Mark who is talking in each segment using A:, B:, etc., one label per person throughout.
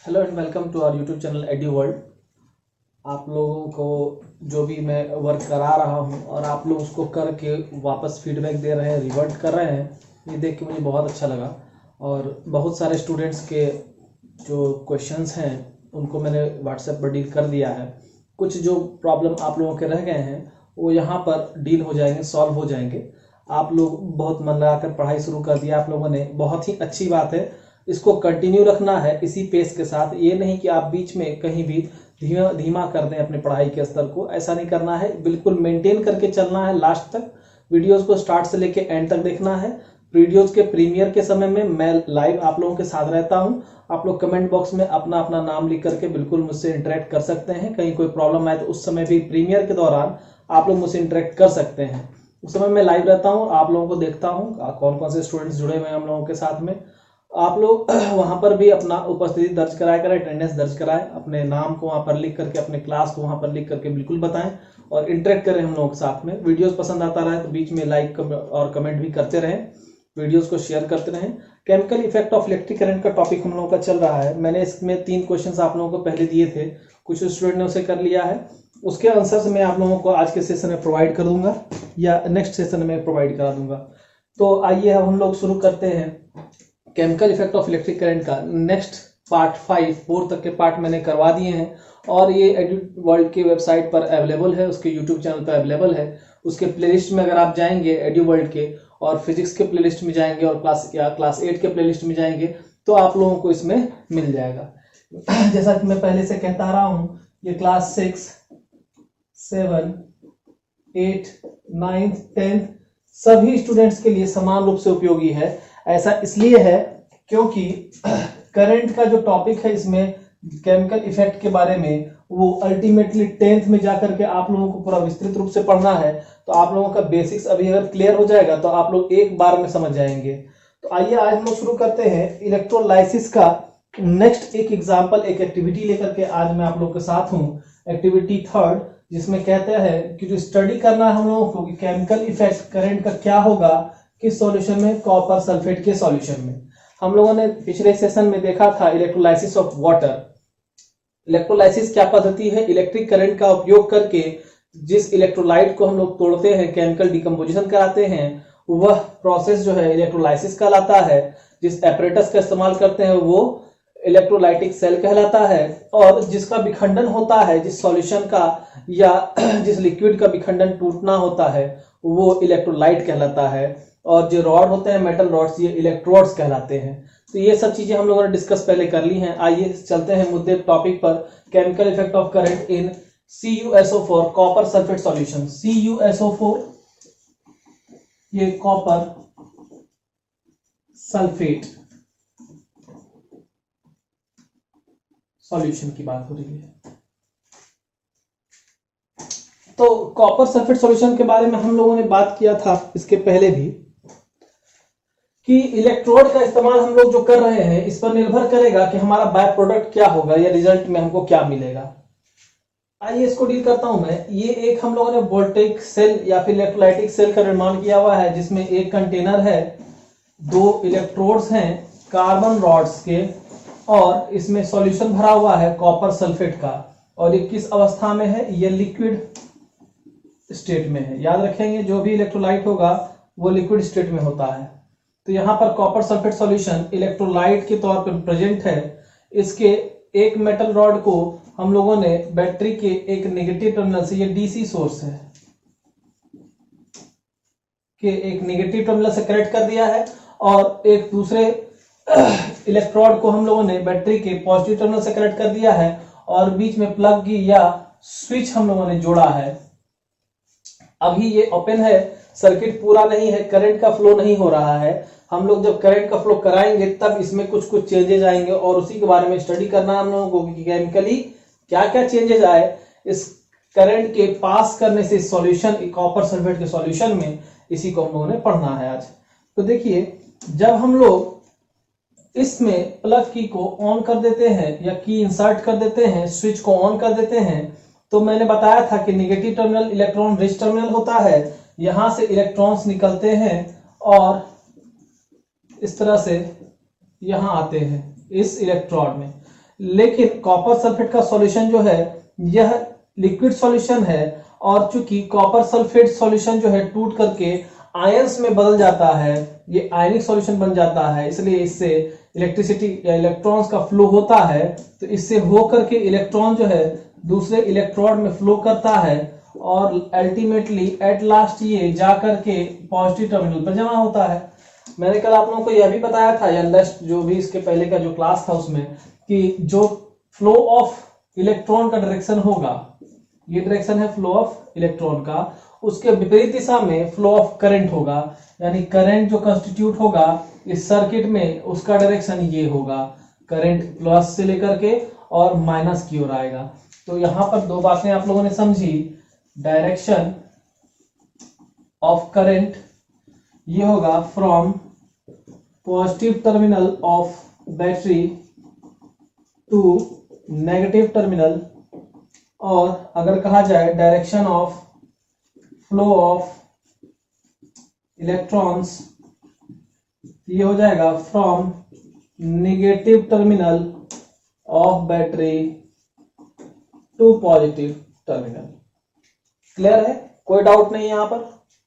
A: Hello and welcome to our YouTube channel Edu World. आप लोगों को जो भी मैं वर्क करा रहा हूं और आप लोग उसको करके वापस फीडबैक दे रहे हैं, रिवर्ट कर रहे हैं, ये देख के मुझे बहुत अच्छा लगा। और बहुत सारे स्टूडेंट्स के जो क्वेश्चंस हैं उनको मैंने व्हाट्सएप पर डील कर दिया है। कुछ जो प्रॉब्लम आप लोगों के रह गए हैं वो यहाँ पर डील हो जाएंगे, सॉल्व हो जाएंगे। आप लोग बहुत मन लगाकर पढ़ाई शुरू कर दिया आप लोगों ने, बहुत ही अच्छी बात है। इसको कंटिन्यू रखना है इसी पेस के साथ। ये नहीं कि आप बीच में कहीं भी धीमा कर दें अपनी पढ़ाई के स्तर को, ऐसा नहीं करना है। बिल्कुल मेंटेन करके चलना है लास्ट तक। वीडियोस को स्टार्ट से लेके एंड तक देखना है। वीडियोस के प्रीमियर के समय में मैं लाइव आप लोगों के साथ रहता हूं। आप लोग कमेंट बॉक्स में अपना अपना नाम लिख करके बिल्कुल मुझसे इंटरेक्ट कर सकते हैं। कहीं कोई प्रॉब्लम आए तो उस समय भी प्रीमियर के दौरान आप लोग मुझसे इंटरेक्ट कर सकते हैं। उस समय मैं लाइव रहता हूँ, आप लोगों को देखता हूँ कौन कौन से स्टूडेंट्स जुड़े हुए हैं हम लोगों के साथ में। आप लोग वहां पर भी अपना उपस्थिति दर्ज कराया करें, अटेंडेंस दर्ज कराएं, अपने नाम को वहां पर लिख करके, अपने क्लास को वहां पर लिख करके बिल्कुल बताएं और इंटरेक्ट करें हम लोगों के साथ में। वीडियोस पसंद आता रहे तो बीच में लाइक और कमेंट भी करते रहें, वीडियोस को शेयर करते रहें। Chemical effect of electric current का टॉपिक हम लोगों का चल रहा है। मैंने इसमें 3 क्वेश्चन आप लोगों को पहले दिए थे, कुछ स्टूडेंट ने उसे कर लिया है। उसके आंसर्स मैं आप लोगों को आज के सेशन में प्रोवाइड कर दूंगा या नेक्स्ट सेशन में प्रोवाइड करा दूंगा। तो आइए अब हम लोग शुरू करते हैं chemical effect of electric current का। नेक्स्ट पार्ट 4 तक के पार्ट मैंने करवा दिए हैं और ये एड्यू वर्ल्ड की वेबसाइट पर अवेलेबल है, उसके यूट्यूब चैनल पर अवेलेबल है। उसके प्लेलिस्ट में अगर आप जाएंगे एड्यू वर्ल्ड के और फिजिक्स के प्लेलिस्ट में जाएंगे और क्लास 8 के प्लेलिस्ट में जाएंगे तो आप लोगों को इसमें मिल जाएगा। जैसा कि मैं पहले से कहता रहा हूं, ये क्लास 6, 7, 8, 9, 10 सभी स्टूडेंट्स के लिए समान रूप से उपयोगी है। ऐसा इसलिए है क्योंकि करंट का जो टॉपिक है इसमें केमिकल इफेक्ट के बारे में, वो अल्टीमेटली 10th में जाकर के आप लोगों को पूरा विस्तृत रूप से पढ़ना है। तो आप लोगों का बेसिक्स अभी अगर क्लियर हो जाएगा तो आप लोग एक बार में समझ जाएंगे। तो आइए आज हम लोग शुरू करते हैं इलेक्ट्रोलाइसिस का नेक्स्ट एक एग्जाम्पल, एक एक्टिविटी लेकर के आज मैं आप लोग के साथ हूँ। एक्टिविटी 3 जिसमें कहते हैं कि जो स्टडी करना है हम लोगों को कि केमिकल इफेक्ट करंट का क्या होगा किस सॉल्यूशन में, कॉपर सल्फेट के सॉल्यूशन में। हम लोगों ने पिछले सेशन में देखा था इलेक्ट्रोलाइसिस ऑफ वाटर। इलेक्ट्रोलाइसिस क्या पद्धति है? इलेक्ट्रिक करंट का उपयोग करके जिस इलेक्ट्रोलाइट को हम लोग तोड़ते हैं, केमिकल डिकम्पोजिशन कराते हैं, वह प्रोसेस जो है इलेक्ट्रोलाइसिस कहलाता है। जिस एपरेटस का इस्तेमाल करते हैं वो इलेक्ट्रोलाइटिक सेल कहलाता है। और जिसका विखंडन होता है, जिस सॉल्यूशन का या जिस लिक्विड का विखंडन टूटना होता है वो इलेक्ट्रोलाइट कहलाता है। और जो रॉड होते हैं, मेटल रॉड्स, ये इलेक्ट्रोड्स कहलाते हैं। तो ये सब चीजें हम लोगों ने डिस्कस पहले कर ली हैं। आइए चलते हैं मुद्दे टॉपिक पर। Chemical effect of current in CuSO4 copper sulphate solution. CuSO4 ये कॉपर सल्फेट सॉल्यूशन की बात हो रही है। तो कॉपर सल्फेट सॉल्यूशन के बारे में हम लोगों ने बात किया था इसके पहले भी कि इलेक्ट्रोड का इस्तेमाल हम लोग जो कर रहे हैं इस पर निर्भर करेगा कि हमारा बाय प्रोडक्ट क्या होगा या रिजल्ट में हमको क्या मिलेगा। आइए इसको डील करता हूं मैं। ये एक हम लोगों ने वोल्टेइक सेल या फिर इलेक्ट्रोलाइटिक सेल का निर्माण किया हुआ है जिसमें एक कंटेनर है, 2 इलेक्ट्रोड्स हैं कार्बन रॉड्स के और इसमें सॉल्यूशन भरा हुआ है कॉपर सल्फेट का। और ये किस अवस्था में है? ये लिक्विड स्टेट में है। याद रखेंगे जो भी इलेक्ट्रोलाइट होगा वो लिक्विड स्टेट में होता है। तो यहाँ पर कॉपर सल्फेट सॉल्यूशन इलेक्ट्रोलाइट के तौर पर प्रेजेंट है। इसके एक मेटल रॉड को हम लोगों ने बैटरी के एक नेगेटिव टर्मिनल से, ये डीसी सोर्स है, के एक नेगेटिव टर्मिनल से कनेक्ट कर दिया है और एक दूसरे इलेक्ट्रोड को हम लोगों ने बैटरी के पॉजिटिव टर्मिनल से कनेक्ट कर दिया है और बीच में प्लग की या स्विच हम लोगों ने जोड़ा है। अभी ये ओपन है, सर्किट पूरा नहीं है, करंट का फ्लो नहीं हो रहा है। हम लोग जब करंट का फ्लो कराएंगे तब इसमें कुछ कुछ चेंजेस आएंगे और उसी के बारे में स्टडी करना है हम लोगों को कि केमिकली क्या क्या चेंजेस आए इस करंट के पास करने से सॉल्यूशन, कॉपर सल्फेट के सॉल्यूशन में। इसी को हम लोगों ने पढ़ना है आज। तो देखिए, जब हम लोग इसमें प्लग की को ऑन कर देते हैं या की इंसर्ट कर देते हैं, स्विच को ऑन कर देते हैं, तो मैंने बताया था कि negative terminal electron rich terminal होता है। यहां से इलेक्ट्रॉन्स निकलते हैं और इस तरह से यहां आते हैं इस इलेक्ट्रोड में। लेकिन कॉपर सल्फेट का सॉल्यूशन जो है यह लिक्विड सॉल्यूशन है, और चूंकि कॉपर सल्फेट सॉल्यूशन जो है टूट करके आयंस में बदल जाता है, ये आयनिक सॉल्यूशन बन जाता है, इसलिए इससे इलेक्ट्रिसिटी या इलेक्ट्रॉन्स का फ्लो होता है। तो इससे हो करके इलेक्ट्रॉन जो है दूसरे इलेक्ट्रोड में फ्लो करता है और अल्टीमेटली एट लास्ट ये जा करके पॉजिटिव टर्मिनल पर जमा होता है। मैंने कल आप लोगों को यह भी बताया था, या नेक्स्ट जो भी इसके पहले का जो क्लास था उसमें, कि जो फ्लो ऑफ इलेक्ट्रॉन का डायरेक्शन होगा, ये डायरेक्शन है फ्लो ऑफ इलेक्ट्रॉन का, उसके विपरीत दिशा में फ्लो ऑफ करंट होगा, यानी करंट जो कंस्टिट्यूट होगा इस सर्किट में उसका डायरेक्शन ये होगा, करंट प्लस से लेकर के और माइनस की ओर आएगा। तो यहां पर दो बातें आप लोगों ने समझी, डायरेक्शन ऑफ करंट ये होगा from positive terminal of battery to negative terminal, और अगर कहा जाए direction of flow of electrons ये हो जाएगा from negative terminal of battery to positive terminal. Clear है? कोई डाउट नहीं है यहाँ पर?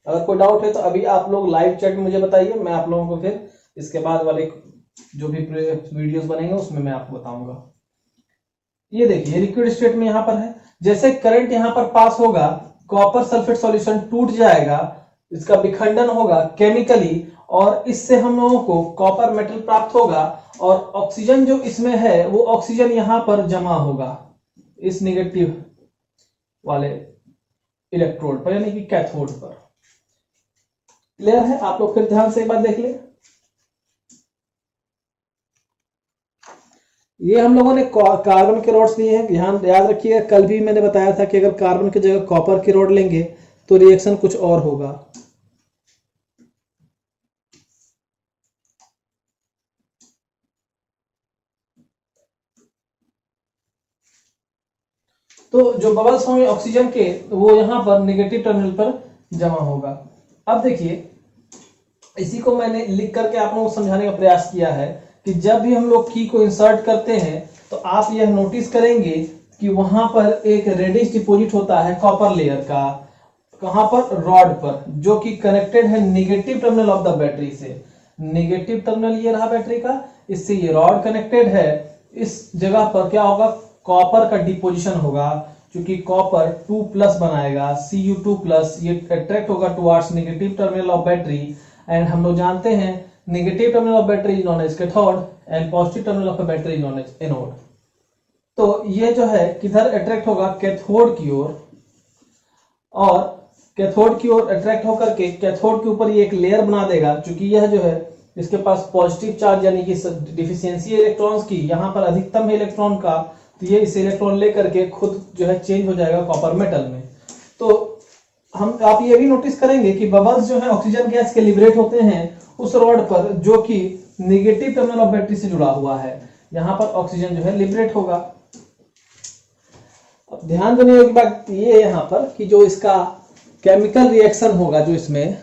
A: अगर कोई डाउट है तो अभी आप लोग लाइव चैट में मुझे बताइए, मैं आप लोगों को फिर इसके बाद वाले जो भी वीडियोस बनेंगे उसमें मैं आपको बताऊंगा। ये देखिए लिक्विड स्टेट में यहाँ पर है, जैसे करंट यहाँ पर पास होगा कॉपर सल्फेट सॉल्यूशन टूट जाएगा, इसका विखंडन होगा केमिकली, और इससे हम लोगों को कॉपर मेटल प्राप्त होगा, और ऑक्सीजन जो इसमें है वो ऑक्सीजन यहाँ पर जमा होगा इस नेगेटिव वाले इलेक्ट्रोड पर, यानी कि कैथोड पर। क्लियर है? आप लोग फिर ध्यान से एक बार देख ले। ये हम लोगों ने कार्बन के रॉड्स लिए हैं, ध्यान याद रखिएगा, कल भी मैंने बताया था कि अगर कार्बन की जगह कॉपर की रॉड लेंगे तो रिएक्शन कुछ और होगा। तो जो बबल्स होंगे ऑक्सीजन के वो यहां पर नेगेटिव टर्मिनल पर जमा होगा। अब देखिए इसी को मैंने लिख करके आप लोगों को समझाने का प्रयास किया है कि जब भी हम लोग की को इंसर्ट करते हैं तो आप यह नोटिस करेंगे कि वहां पर एक रेडिश डिपॉजिट होता है कॉपर लेयर का, कहां पर? रॉड पर, जो कि कनेक्टेड है negative terminal of the battery से। नेगेटिव टर्मिनल ये रहा बैटरी का, इससे ये रॉड कनेक्टेड है। इस जगह पर क्या होगा? कॉपर का डिपोजिशन होगा, क्योंकि कॉपर 2+ बनाएगा, Cu2+, ये अट्रैक्ट होगा towards negative terminal of battery. And हम लोग जानते हैं negative terminal of battery is known as cathode and positive terminal of battery is known as anode. तो ये जो है किधर अट्रैक्ट होगा? कैथोड की ओर, और कैथोड की ओर अट्रैक्ट होकर के कैथोड के ऊपर ये एक लेयर बना देगा, क्योंकि यह जो है इसके पास पॉजिटिव चार्ज यानी कि डिफिशियंसी इलेक्ट्रॉन्स की यहाँ पर अधिकतम है इलेक्ट्रॉन का, तो ये इसे इलेक्ट्रॉन लेकर के खुद जो है चेंज हो जाएगा कॉपर मेटल में। तो हम आप ये भी नोटिस करेंगे कि बबल्स जो है ऑक्सीजन गैस के लिबरेट होते हैं उस रॉड पर जो कि नेगेटिव टर्मिनल ऑफ बैटरी से जुड़ा हुआ है, यहां पर ऑक्सीजन जो है लिबरेट होगा। अब ध्यान देने योग्य बात ये है यहाँ पर कि जो इसका केमिकल रिएक्शन होगा, जो इसमें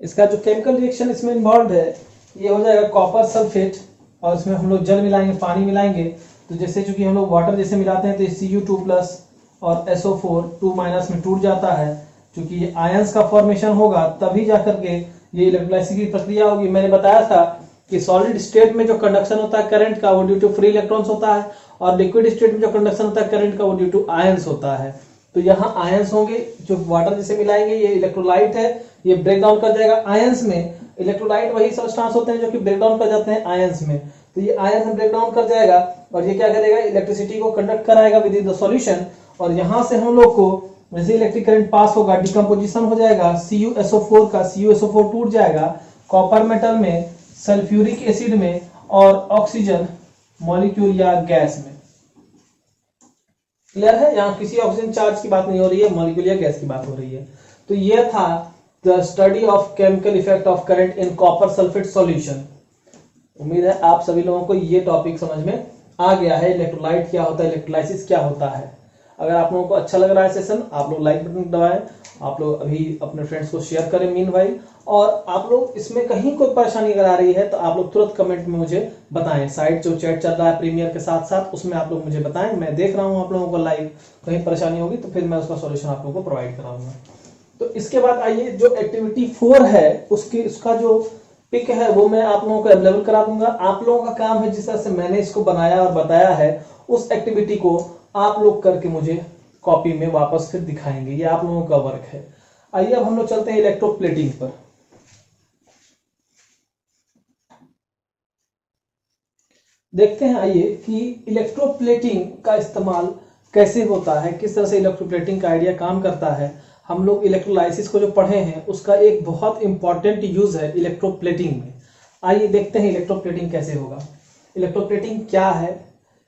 A: इसका जो केमिकल रिएक्शन इसमें इन्वॉल्व है, ये हो जाएगा कॉपर सल्फेट, और इसमें हम लोग जल मिलाएंगे, पानी मिलाएंगे। तो जैसे चूंकि हम लोग वाटर जैसे मिलाते हैं तो Cu2+ और SO4 2- में टूट जाता है, क्योंकि ये आयंस का फॉर्मेशन होगा तभी जाकर के ये इलेक्ट्रोलाइसिस की प्रक्रिया होगी। मैंने बताया था कि सॉलिड स्टेट में जो कंडक्शन होता है करंट का वो ड्यू टू फ्री इलेक्ट्रॉन्स होता है, और लिक्विड स्टेट में जो कंडक्शन होता है करंट का वो ड्यू टू आयंस होता है। तो यहाँ आयंस होंगे, जो वाटर जैसे मिलाएंगे, ये इलेक्ट्रोलाइट है, ये ब्रेक डाउन कर जाएगा आयंस में। इलेक्ट्रोलाइट वही सब्सटेंस होते हैं जो कि ब्रेक डाउन कर जाते हैं आयंस में, तो ये आयंस में ब्रेक डाउन कर जाएगा, और ये क्या करेगा? इलेक्ट्रिसिटी को कंडक्ट कराएगा विद इन द सॉल्यूशन, और यहां से हम लोग को जैसे इलेक्ट्रिक करंट पास होगा डिकम्पोजिशन हो जाएगा CuSO4 का, CuSO4 टूट जाएगा कॉपर मेटल में, सल्फ्यूरिक एसिड में, और ऑक्सीजन मॉलिक्यूल या गैस में। क्लियर है? यहाँ किसी ऑक्सीजन चार्ज की बात नहीं हो रही है, मॉलिक्यूल या गैस की बात हो रही है। तो यह था the study of chemical effect of current in copper sulphate solution. उम्मीद है आप सभी लोगों को ये टॉपिक समझ में आ गया है, इलेक्ट्रोलाइट क्या होता है, इलेक्ट्रोलाइसिस क्या होता है। अगर आप लोगों को अच्छा लग रहा है सेशन, आप लोग लाइक बटन दबाएं आप लोग अभी अपने फ्रेंड्स को शेयर करें मीन भाई। और आप लोग इसमें कहीं कोई परेशानी अगर आ रही है तो आप लोग तुरंत कमेंट में मुझे बताएं। साइड जो चैट चल रहा है प्रीमियर के साथ साथ उसमें आप लोग मुझे बताएं, मैं देख रहा हूं आप लोगों को लाइव। कहीं परेशानी होगी तो फिर मैं उसका सॉल्यूशन आप लोगों को प्रोवाइड कराऊंगा। तो इसके बाद आइए जो एक्टिविटी 4 है उसका जो पिक है वो मैं आप लोगों को अवेलेबल करा दूंगा। आप लोगों का काम है जिस तरह से मैंने इसको बनाया और बताया है उस एक्टिविटी को आप लोग करके मुझे कॉपी में वापस फिर दिखाएंगे। ये आप लोगों का वर्क है। आइए अब हम लोग चलते हैं इलेक्ट्रोप्लेटिंग पर। देखते हैं आइए कि इलेक्ट्रोप्लेटिंग का इस्तेमाल कैसे होता है, किस तरह से इलेक्ट्रोप्लेटिंग का आइडिया काम करता है। हम लोग इलेक्ट्रोलाइसिस को जो पढ़े हैं उसका एक बहुत इंपॉर्टेंट यूज है इलेक्ट्रोप्लेटिंग में। आइए देखते हैं इलेक्ट्रोप्लेटिंग कैसे होगा। इलेक्ट्रोप्लेटिंग क्या है?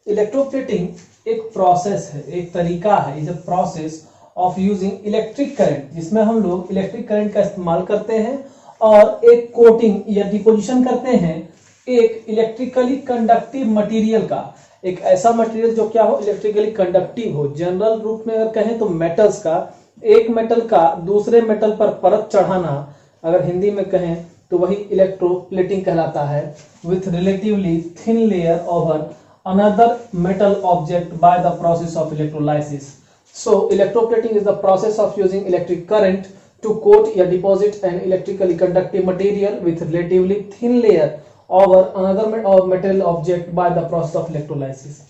A: इलेक्ट्रोप्लेटिंग एक प्रोसेस है, एक तरीका है, is a process of using electric current, जिसमें हम लोग इलेक्ट्रिक करंट का इस्तेमाल करते हैं और एक कोटिंग या डिपोजिशन करते हैं एक इलेक्ट्रिकली कंडक्टिव मटेरियल का। एक ऐसा मटेरियल जो क्या हो, इलेक्ट्रिकली कंडक्टिव हो। जनरल रूप में अगर कहें तो मेटल्स का, एक मेटल का दूसरे मेटल पर परत चढ़ाना, अगर हिंदी में कहें तो वही इलेक्ट्रोप्लेटिंग कहलाता है। With relatively thin layer over another metal object by the process of electrolysis. So electroplating is the process of using electric current to coat or deposit an electrically conductive material with relatively thin layer over another metal object by the process of electrolysis।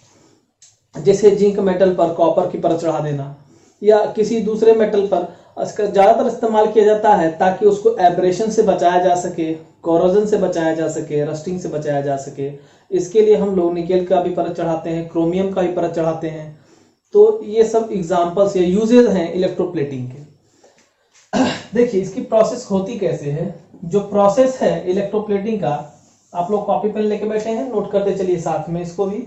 A: जैसे zinc metal पर copper की परत चढ़ा देना या किसी दूसरे metal पर, इसका ज्यादातर इस्तेमाल किया जाता है ताकि उसको एब्रेशन से बचाया जा सके, कोरोजन से बचाया जा सके, रस्टिंग से बचाया जा सके। इसके लिए हम लोग निकेल का भी परत चढ़ाते हैं, क्रोमियम का भी परत चढ़ाते हैं। तो ये सब एग्जांपल्स या यूजेस हैं इलेक्ट्रोप्लेटिंग के। देखिए इसकी प्रोसेस होती कैसे है। जो प्रोसेस है इलेक्ट्रोप्लेटिंग का, आप लोग कॉपी पेन लेके बैठे हैं, नोट करते चलिए साथ में इसको भी,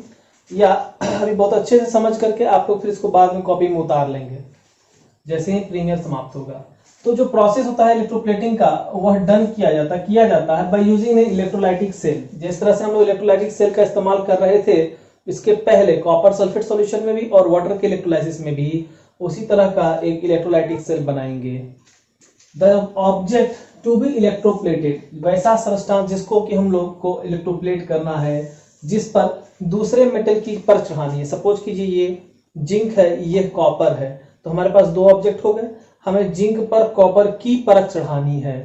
A: या अभी बहुत अच्छे से समझ करके आप लोग फिर इसको बाद में कॉपी में उतार लेंगे जैसे ही प्रीमियर समाप्त होगा। तो जो प्रोसेस होता है इलेक्ट्रोप्लेटिंग का वह किया जाता है बाय यूजिंग इलेक्ट्रोलाइटिक सेल। जिस तरह से हम लोग इलेक्ट्रोलाइटिक सेल का इस्तेमाल कर रहे थे इसके पहले कॉपर सल्फेट सॉल्यूशन में भी और वाटर के इलेक्ट्रोलाइसिस में भी, उसी तरह का एक इलेक्ट्रोलाइटिक सेल बनाएंगे। The object to be electroplated, वैसा सब्सटेंस जिसको कि हम लोग को इलेक्ट्रोप्लेट करना है, जिस पर दूसरे मेटल की परत चढ़ानी है। सपोज कीजिए ये जिंक है, ये कॉपर है, तो हमारे पास दो ऑब्जेक्ट हो गए। हमें जिंक पर कॉपर की परत चढ़ानी है,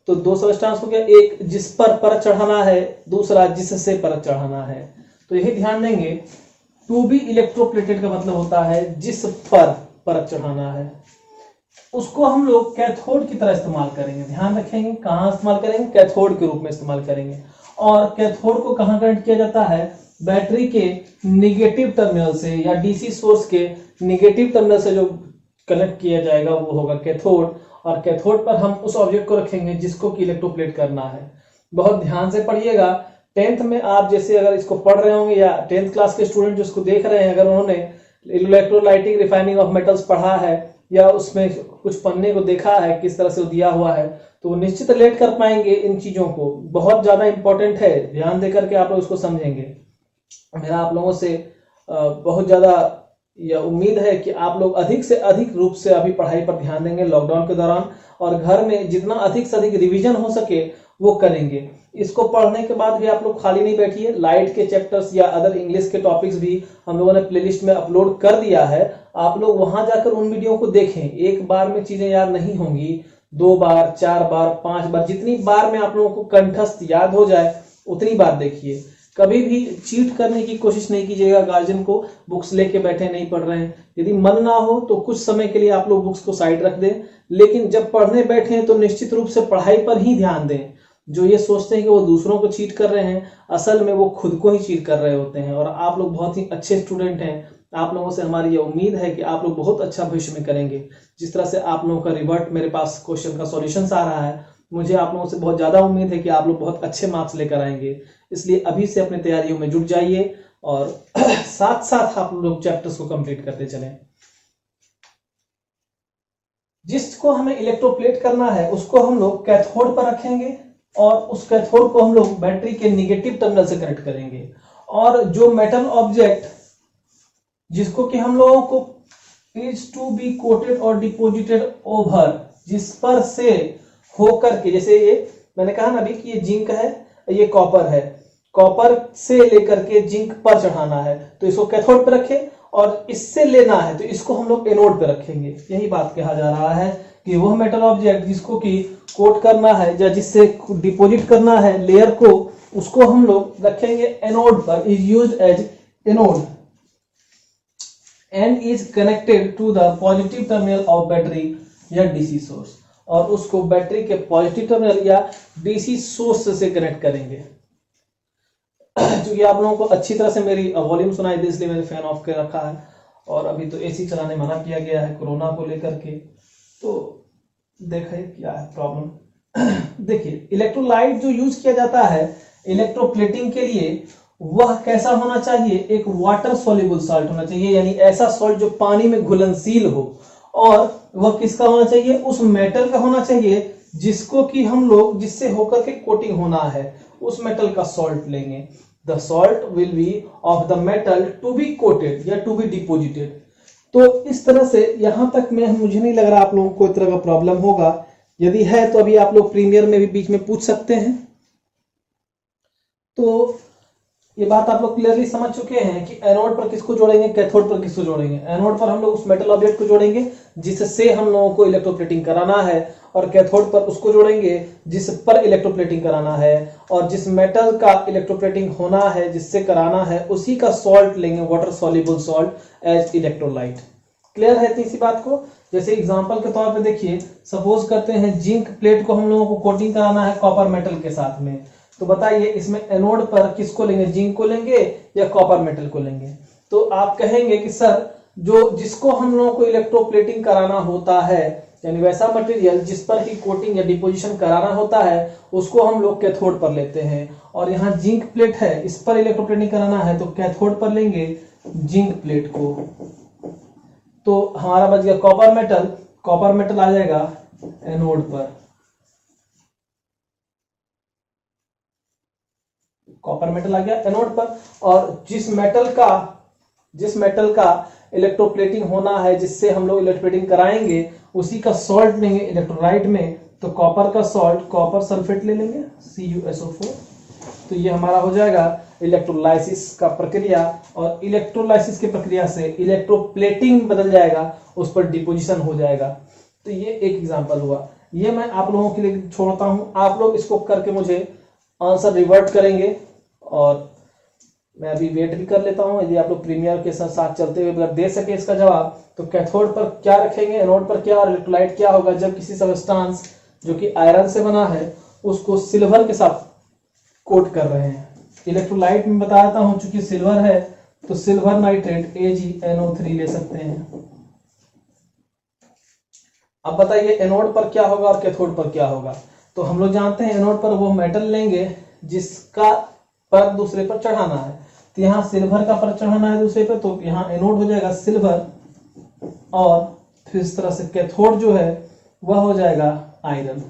A: तो दो सब्सटेंस हो गया, एक जिस पर परत चढ़ाना है, दूसरा जिससे परत चढ़ाना है। तो यही ध्यान देंगे, टू बी इलेक्ट्रोप्लेटेड का मतलब होता है जिस पर परत चढ़ाना है। उसको हम लोग कैथोड की तरह इस्तेमाल करेंगे। ध्यान रखेंगे कहां इस्तेमाल करेंगे, कैथोड के रूप में इस्तेमाल करेंगे। और कैथोड को कहां कनेक्ट किया जाता है, बैटरी के निगेटिव टर्मिनल से या डीसी सोर्स के निगेटिव टर्मिनल से जो कनेक्ट किया जाएगा वो होगा कैथोड। और कैथोड पर हम उस ऑब्जेक्ट को रखेंगे जिसको कि इलेक्ट्रोप्लेट करना है। बहुत ध्यान से पढ़िएगा। 10th में आप जैसे अगर इसको पढ़ रहे होंगे या 10th क्लास के स्टूडेंट जो इसको देख रहे हैं, अगर उन्होंने इलेक्ट्रोलाइटिक रिफाइनिंग ऑफ मेटल्स पढ़ा है या उसमें कुछ पन्ने को देखा है किस तरह से वो दिया हुआ है, तो वो निश्चित रिलेट कर पाएंगे इन चीजों को। बहुत ज्यादा इंपॉर्टेंट है, ध्यान देकर के आप लोग इसको समझेंगे। मेरा आप लोगों से बहुत ज्यादा यह उम्मीद है कि आप लोग अधिक से अधिक रूप से अभी पढ़ाई पर ध्यान देंगे लॉकडाउन के दौरान, और घर में जितना अधिक से अधिक रिवीजन हो सके वो करेंगे। इसको पढ़ने के बाद भी आप लोग खाली नहीं बैठिए। लाइट के चैप्टर्स या अदर इंग्लिश के टॉपिक्स भी हम लोगों ने प्लेलिस्ट में अपलोड कर दिया है। आप लोग वहां जाकर उन वीडियो को देखें। एक बार में चीजें याद नहीं होंगी, 2 बार 4 बार 5 बार, जितनी बार में आप लोगों को कंठस्थ याद हो जाए उतनी बार देखिए। कभी भी चीट करने की कोशिश नहीं कीजिएगा। गार्जियन को बुक्स लेके बैठे नहीं पढ़ रहे हैं, यदि मन ना हो तो कुछ समय के लिए आप लोग बुक्स को साइड रख दें, लेकिन जब पढ़ने बैठे तो निश्चित रूप से पढ़ाई पर ही ध्यान दें। जो ये सोचते हैं कि वो दूसरों को चीट कर रहे हैं, असल में वो खुद को ही चीट कर रहे होते हैं। और आप लोग बहुत ही अच्छे स्टूडेंट हैं। आप लोगों से हमारी ये उम्मीद है कि आप लोग बहुत अच्छा भविष्य में करेंगे। जिस तरह से आप लोगों का रिवर्ट मेरे पास क्वेश्चन का सॉल्यूशंस आ रहा है, मुझे आप लोगों से बहुत ज्यादा उम्मीद है कि आप लोग बहुत अच्छे मार्क्स लेकर आएंगे। इसलिए अभी से अपनी तैयारियों में जुट जाइए और साथ साथ आप लोग चैप्टर्स को कंप्लीट करते चलें। जिसको हमें इलेक्ट्रोप्लेट करना है उसको हम लोग कैथोड पर रखेंगे और उस कैथोड को हम लोग बैटरी के निगेटिव टर्मिनल से कनेक्ट करेंगे। और जो मेटल ऑब्जेक्ट जिसको कि हम लोगों को इज टू बी कोटेड और डिपोजिटेड ओवर, जिस पर से होकर के, जैसे ये मैंने कहा ना अभी कि ये जिंक है, ये कॉपर है, कॉपर से लेकर के जिंक पर चढ़ाना है तो इसको कैथोड पर रखें, और इससे लेना है तो इसको हम लोग एनोड पे रखेंगे। यही बात कहा जा रहा है कि वह मेटल ऑब्जेक्ट जिसको कि कोट करना है या जिससे डिपॉजिट करना है लेयर को, उसको हम लोग रखेंगे एनोड पर, is used as anode and is connected to the positive terminal of battery या डीसी सोर्स, और उसको बैटरी के पॉजिटिव टर्मिनल या डीसी सोर्स से कनेक्ट करेंगे। क्योंकि आप लोगों को अच्छी तरह से मेरी वॉल्यूम सुनाई दे इसलिए मैंने फैन ऑफ कर रखा है, और अभी तो एसी चलाने मना किया गया है कोरोना को लेकर के, तो देखिए क्या है प्रॉब्लम। देखिए इलेक्ट्रोलाइट जो यूज किया जाता है इलेक्ट्रोप्लेटिंग के लिए, वह कैसा होना चाहिए, एक वाटर सोल्यूबल सॉल्ट होना चाहिए, यानी ऐसा सॉल्ट जो पानी में घुलनशील हो, और वह किसका होना चाहिए, उस मेटल का होना चाहिए जिसको कि हम लोग, जिससे होकर के कोटिंग होना है, उस मेटल का सॉल्ट लेंगे। The salt will be of the metal to be coated या टू बी डिपोजिटेड। तो इस तरह से यहां तक में मुझे नहीं लग रहा आप लोगों को इस तरह का प्रॉब्लम होगा, यदि है तो अभी आप लोग प्रीमियर में भी बीच में पूछ सकते हैं। तो ये बात आप लोग क्लियरली समझ चुके हैं कि एनोड पर किसको जोड़ेंगे, कैथोड पर किसको जोड़ेंगे। एनोड पर हम लोग उस मेटल ऑब्जेक्ट को जोड़ेंगे जिससे हम लोगों को इलेक्ट्रोप्लेटिंग कराना है, और कैथोड पर उसको जोड़ेंगे जिस पर इलेक्ट्रोप्लेटिंग कराना है, और जिस मेटल का इलेक्ट्रोप्लेटिंग होना है जिससे कराना है उसी का सॉल्ट लेंगे, water soluble salt as electrolyte. Clear है इसी बात को। जैसे एग्जांपल के तौर पे देखिए, सपोज करते हैं जिंक प्लेट को हम लोगों को कोटिंग कराना है कॉपर मेटल के साथ में, तो बताइए इसमें एनोड पर किसको लेंगे, जिंक को लेंगे या कॉपर मेटल को लेंगे। तो आप कहेंगे कि सर जो जिसको हम लोगों को इलेक्ट्रोप्लेटिंग कराना होता है, यानी वैसा मटेरियल जिस पर ही कोटिंग या डिपोजिशन कराना होता है, उसको हम लोग कैथोड पर लेते हैं। और यहाँ जिंक प्लेट है, इस पर इलेक्ट्रोप्लेटिंग कराना है तो कैथोड पर लेंगे जिंक प्लेट को। तो हमारा बच गया कॉपर मेटल, कॉपर मेटल आ जाएगा एनोड पर, कॉपर मेटल आ गया एनोड पर। और जिस मेटल का इलेक्ट्रोप्लेटिंग होना है, जिससे हम लोग इलेक्ट्रोप्लेटिंग कराएंगे, उसी का सॉल्ट लेंगे इलेक्ट्रोलाइट में, तो कॉपर का सॉल्ट कॉपर सल्फेट ले लेंगे CuSO4। तो ये हमारा हो जाएगा इलेक्ट्रोलाइसिस का प्रक्रिया, और इलेक्ट्रोलाइसिस की प्रक्रिया से इलेक्ट्रोप्लेटिंग बदल जाएगा, उस पर डिपोजिशन हो जाएगा। तो ये एक एग्जांपल हुआ, ये मैं आप लोगों के लिए छोड़ता हूं, आप लोग इसको करके मुझे आंसर रिवर्ट करेंगे, और मैं अभी वेट भी कर लेता हूं। यदि आप लोग प्रीमियर के साथ चलते हुए अगर दे सके इसका जवाब, तो कैथोड पर क्या रखेंगे, एनोड पर क्या, और इलेक्ट्रोलाइट क्या होगा जब किसी सब्सटेंस जो कि आयरन से बना है उसको सिल्वर के साथ कोट कर रहे हैं। इलेक्ट्रोलाइट में बताया था हूं, चूंकि सिल्वर है तो सिल्वर नाइट्रेट AgNO3 ले सकते हैं। अब बताइए एनोड पर क्या होगा और कैथोड पर क्या होगा। तो हम लोग जानते हैं एनोड पर वो मेटल लेंगे जिसका पर दूसरे पर चढ़ाना है, तो यहाँ सिल्वर का पर चढ़ाना है दूसरे पर, तो यहाँ एनोड हो जाएगा सिल्वर, और फिर इस तरह से कैथोड जो है वह हो जाएगा आयरन।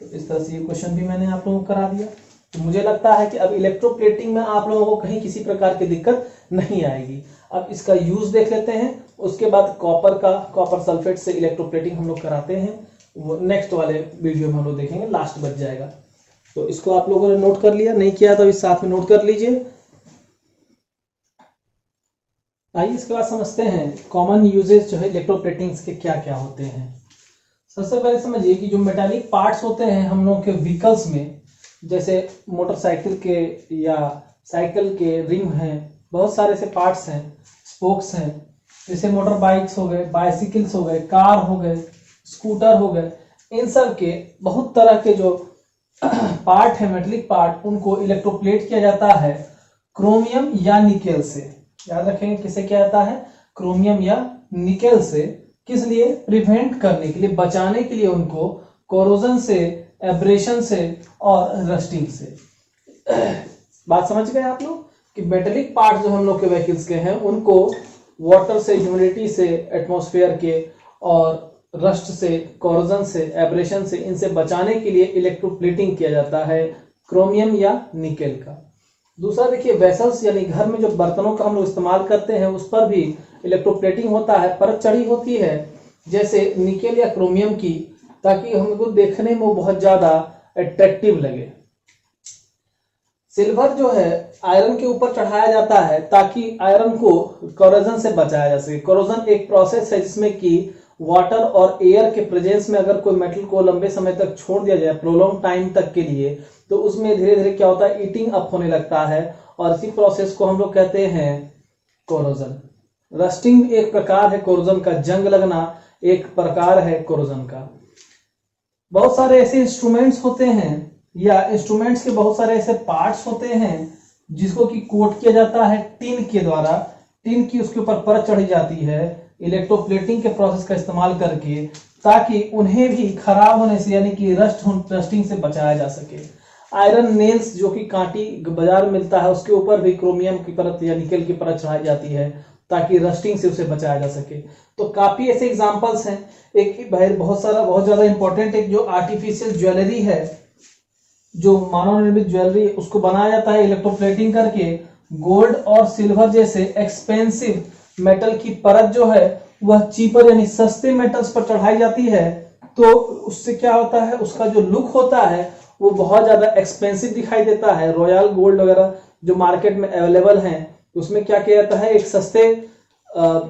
A: तो इस तरह से ये क्वेश्चन भी मैंने आप लोगों को करा दिया। तो मुझे लगता है कि अब इलेक्ट्रोप्लेटिंग में आप लोगों को कहीं किसी प्रकार की दिक्कत नहीं आएगी। अब इसका यूज देख लेते हैं, उसके बाद कॉपर सल्फेट से इलेक्ट्रोप्लेटिंग हम लोग कराते हैं, वो नेक्स्ट वाले वीडियो में हम लोग देखेंगे, लास्ट बच जाएगा। तो इसको आप लोगों ने नोट कर लिया, नहीं किया तो इस साथ में नोट कर लीजिए। आइए इसके बाद समझते हैं कॉमन यूजेस जो है इलेक्ट्रोप्लेटिंग्स के क्या क्या होते हैं। सबसे पहले समझिए कि जो मेटालिक पार्ट्स होते हैं हम लोगों के व्हीकल्स में, जैसे मोटरसाइकिल के या साइकिल के रिम हैं, बहुत सारे ऐसे पार्ट्स हैं, स्पोक्स हैं, जैसे मोटर बाइक्स हो गए, बाइसिकल्स हो गए, कार हो गए, स्कूटर हो गए, इन सब के बहुत तरह के जो पार्ट है मेटलिक पार्ट, उनको इलेक्ट्रोप्लेट किया जाता है क्रोमियम या निकेल से। याद रखेंगे किसे किया जाता है, क्रोमियम या निकेल से। किस लिए, प्रिवेंट करने के लिए, बचाने के लिए उनको कोरोजन से, एब्रेशन से और रस्टिंग से। बात समझ गए आप लोग कि मेटेलिक पार्ट जो हम लोग के व्हीकल्स के हैं उनको वाटर से, ह्यूमिडिटी से, एटमॉस्फेयर के और रस्ट से, कोरोजन से, एब्रेशन से, इनसे बचाने के लिए इलेक्ट्रोप्लेटिंग किया जाता है क्रोमियम या निकेल का। दूसरा देखिए वेसल्स, यानी घर में जो बर्तनों का हम लोग इस्तेमाल करते हैं उस पर भी इलेक्ट्रोप्लेटिंग होता है, परत चढ़ी होती है जैसे निकेल या क्रोमियम की, ताकि हमको देखने में वो बहुत ज्यादा अट्रैक्टिव लगे। सिल्वर जो है आयरन के ऊपर चढ़ाया जाता है ताकि आयरन को कोरोजन से बचाया जा सके। कोरोजन एक प्रोसेस है जिसमें कि वाटर और एयर के प्रेजेंस में अगर कोई मेटल को लंबे समय तक छोड़ दिया जाए, प्रोलॉन्ग टाइम तक के लिए, तो उसमें धीरे धीरे क्या होता है, ईटिंग अप होने लगता है और इसी प्रोसेस को हम लोग कहते हैं कोरोजन। रस्टिंग एक प्रकार है कोरोजन का, जंग लगना एक प्रकार है कोरोजन का। बहुत सारे ऐसे इंस्ट्रूमेंट्स होते हैं या इंस्ट्रूमेंट्स के बहुत सारे ऐसे पार्ट्स होते हैं जिसको कि कोट किया जाता है टिन के द्वारा। टिन की उसके ऊपर परत चढ़ी जाती है इलेक्ट्रोप्लेटिंग के प्रोसेस का इस्तेमाल करके, ताकि उन्हें भी खराब होने से यानी कि रस्टिंग से बचाया जा सके। आयरन नेल्स जो कि कांटी बाजार में मिलता है, उसके ऊपर भी क्रोमियम की परत या निकेल की परत चढ़ाई जाती है ताकि रस्टिंग से उसे बचाया जा सके। तो काफी ऐसे एग्जांपल्स हैं। एक बहुत ज्यादा इंपॉर्टेंट एक जो आर्टिफिशियल ज्वेलरी है, जो मानव निर्मित ज्वेलरी है, उसको बनाया जाता है इलेक्ट्रोप्लेटिंग करके। गोल्ड और सिल्वर जैसे एक्सपेंसिव मेटल की परत जो है वह चीपर यानी सस्ते मेटल्स पर चढ़ाई जाती है, तो उससे क्या होता है, उसका जो लुक होता है वो बहुत ज्यादा एक्सपेंसिव दिखाई देता है। रॉयल गोल्ड वगैरह जो मार्केट में अवेलेबल हैं, उसमें क्या किया जाता है, एक सस्ते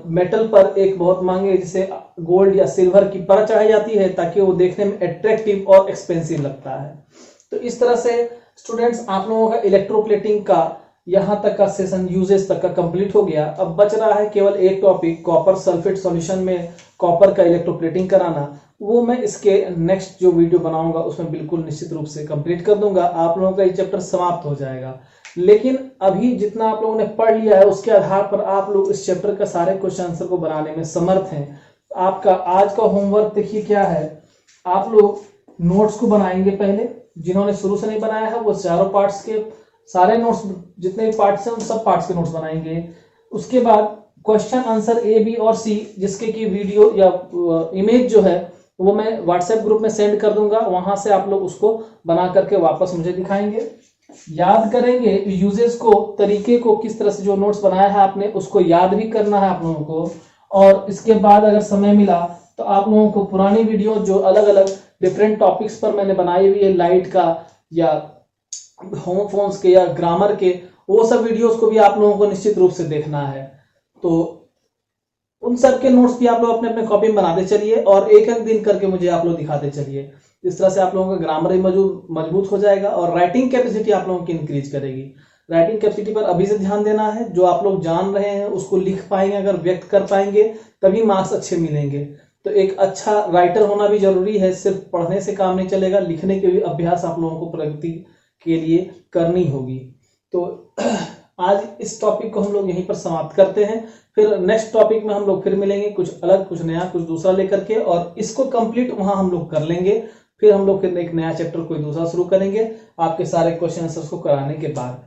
A: मेटल पर एक बहुत महंगे जैसे गोल्ड या सिल्वर की परत चढ़ाई जाती है ताकि वो देखने में अट्रैक्टिव और एक्सपेंसिव लगता है। तो इस तरह से स्टूडेंट्स आप लोगों का इलेक्ट्रोप्लेटिंग का यहाँ तक का सेशन यूजेस तक का कंप्लीट हो गया। अब बच रहा है केवल एक टॉपिक, कॉपर सल्फेट सॉल्यूशन में कॉपर का इलेक्ट्रोप्लेटिंग कराना। वो मैं इसके नेक्स्ट जो वीडियो बनाऊंगा उसमें बिल्कुल निश्चित रूप से कंप्लीट कर दूंगा। आप लोगों का ये चैप्टर समाप्त हो जाएगा। लेकिन अभी जितना आप लोगों ने पढ़ लिया है उसके आधार पर आप लोग इस चैप्टर का सारे क्वेश्चन आंसर को बनाने में समर्थ हैं। आपका आज का होमवर्क देखिए क्या है, आप लोग नोट्स को बनाएंगे। पहले जिन्होंने शुरू से नहीं बनाया है वो चारों पार्ट्स के सारे नोट्स, जितने भी पार्ट्स हैं उन सब पार्ट्स के नोट्स बनाएंगे। उसके बाद क्वेश्चन आंसर ए बी और सी जिसके की वीडियो या इमेज जो है वो मैं व्हाट्सएप ग्रुप में सेंड कर दूंगा, वहां से आप लोग उसको बना करके वापस मुझे दिखाएंगे। याद करेंगे यूजेस को, तरीके को, किस तरह से जो नोट्स बनाया है आपने उसको याद भी करना है आप लोगों को। और इसके बाद अगर समय मिला तो आप लोगों को पुरानी वीडियो जो अलग अलग डिफरेंट टॉपिक्स पर मैंने बनाई हुई है, लाइट का या होमोफोन्स के या ग्रामर के, वो सब वीडियोस को भी आप लोगों को निश्चित रूप से देखना है। तो उन सब के नोट्स भी आप लोग अपने अपने कॉपी में बनाते चलिए और एक एक दिन करके मुझे आप लोग दिखाते चलिए। इस तरह से आप लोगों का ग्रामर भी मजबूत हो जाएगा और राइटिंग कैपेसिटी आप लोगों की इंक्रीज करेगी। राइटिंग कैपेसिटी पर अभी से ध्यान देना है। जो आप लोग जान रहे हैं उसको लिख पाएंगे, अगर व्यक्त कर पाएंगे तभी मार्क्स अच्छे मिलेंगे। तो एक अच्छा राइटर होना भी जरूरी है, सिर्फ पढ़ने से काम नहीं चलेगा, लिखने के भी अभ्यास आप लोगों को प्रगति के लिए करनी होगी। तो आज इस टॉपिक को हम लोग यहीं पर समाप्त करते हैं। फिर नेक्स्ट टॉपिक में हम लोग फिर मिलेंगे, कुछ अलग, कुछ नया, कुछ दूसरा लेकर के, और इसको कंप्लीट वहां हम लोग कर लेंगे। फिर हम लोग फिर एक नया चैप्टर कोई दूसरा शुरू करेंगे आपके सारे क्वेश्चन आंसर्स को कराने के बाद।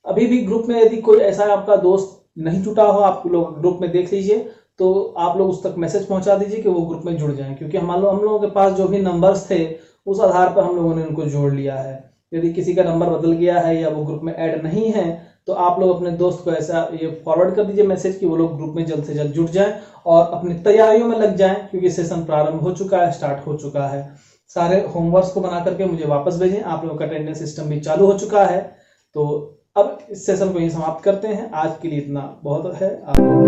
A: अभी भी ग्रुप में यदि कोई ऐसा आपका दोस्त नहीं जुटा हो, आप लोग ग्रुप में देख लीजिए, तो आप लोग उस तक मैसेज पहुंचा दीजिए कि वो ग्रुप में जुड़ जाएं, क्योंकि हम लोगों के पास जो भी नंबर्स थे उस आधार पर हम लोगों ने उनको जोड़ लिया है। यदि किसी का नंबर बदल गया है या वो ग्रुप में ऐड नहीं है तो आप लोग अपने दोस्त को ऐसा ये फॉरवर्ड कर दीजिए मैसेज कि वो लोग ग्रुप में जल्द से जल्द जुड़ जाएं और अपनी तैयारियों में लग जाएं, क्योंकि सेशन प्रारंभ हो चुका है, स्टार्ट हो चुका है। सारे होमवर्क्स को बना करके मुझे वापस भेजें। आप लोगों का अटेंडेंस सिस्टम भी चालू हो चुका है। तो अब इस सेशन को यही समाप्त करते हैं। आज के लिए इतना बहुत है। आप लोग